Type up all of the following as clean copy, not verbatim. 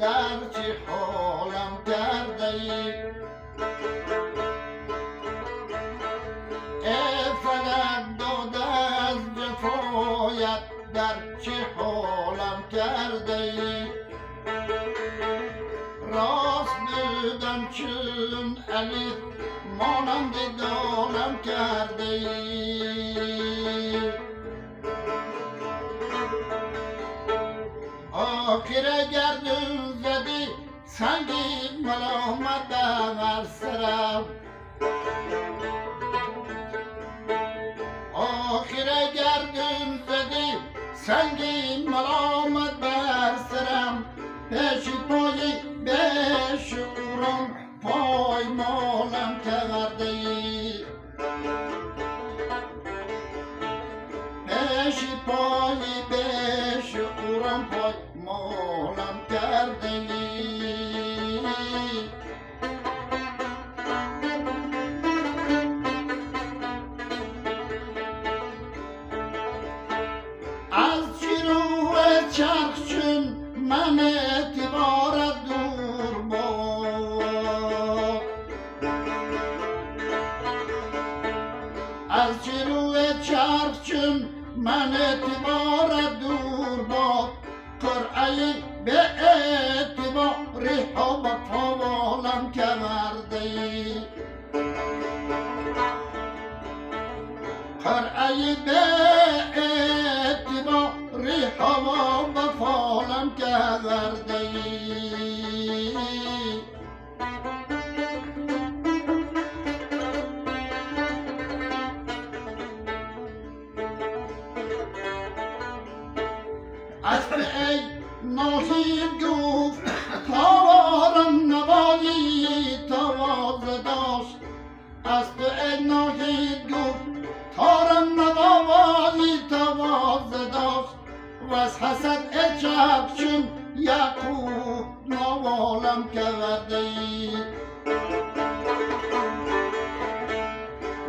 در چه حالم کرده ای فلک داده از جفایت در چه حالم کرده ای راست بودم چون علی مانند دانم کرده ای آخر گردون زدی سنگی ملامت بر سرم آخر گردون زدی سنگی ملامت بر سرم پیش پای بشورم پای مالم کرده ای پیش پای بشورم پای مالم کرده ای از شروع چرخ چون من اعتبار دور باد از شروع چرخ چون من اعتبار دور باد قرعه به اعتبار ها با پاوالم کرده ای قرعه به اعتبار هوا با فالم کرده ای از ای ناهید گفت تاوارم نبایی تواز داشت از ای ناهید گفت تارم نبایی تواز داشت و از حسد اچاب چون یعقوب نوالم کرده ای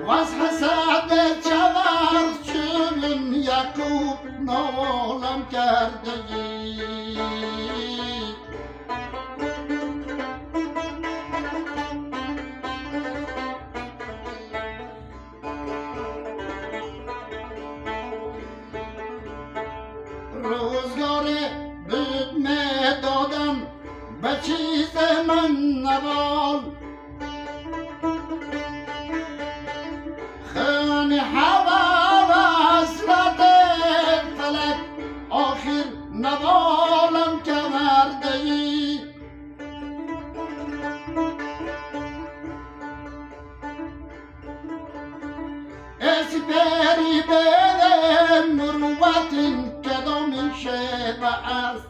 و از حسد اچاب چون یعقوب نوالم کرده ای روزگار بود دادم به چیز من نوال خون هوا و حسرت فلک آخر نوالم کرده ای اسپری به مروت کدام شیبه است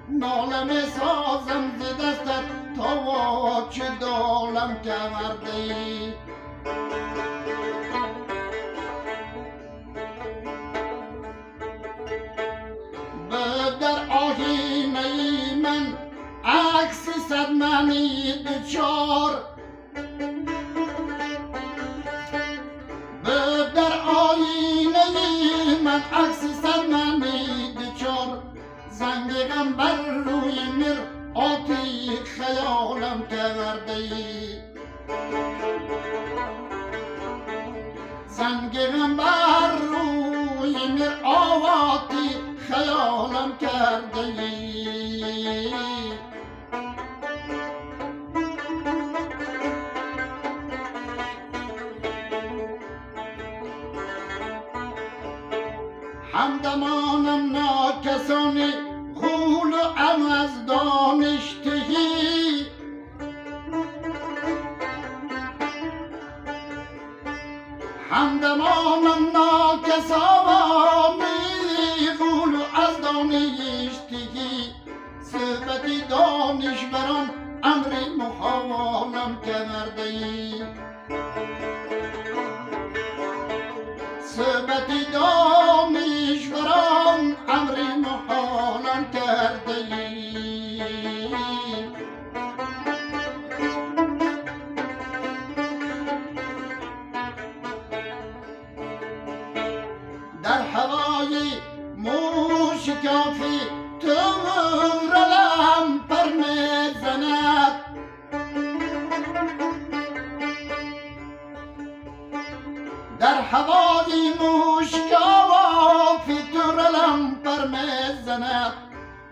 نالم سازم ز دستت تا چه دالم کرده ای در آینه من عکس صد منی دچار در آینه من عکس صد منی دچار زنگ غم بر روی مرآتی خیالم کرده ای زنگ غم بر روی مرآتی خیالم کرده ای همدمانم ناکسانی غول و ام از دانشتهی همدمانم ناکسانی غول و از دانشتهی صحبتی دانشوران امر محالم کرده ای صحبتی دانشوران امر محالم کرده ای در هوای موشکافی تو رلم پر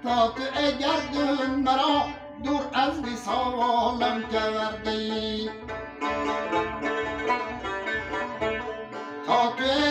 تا تو گردون مرا دور از وصالم کرده ای تا تو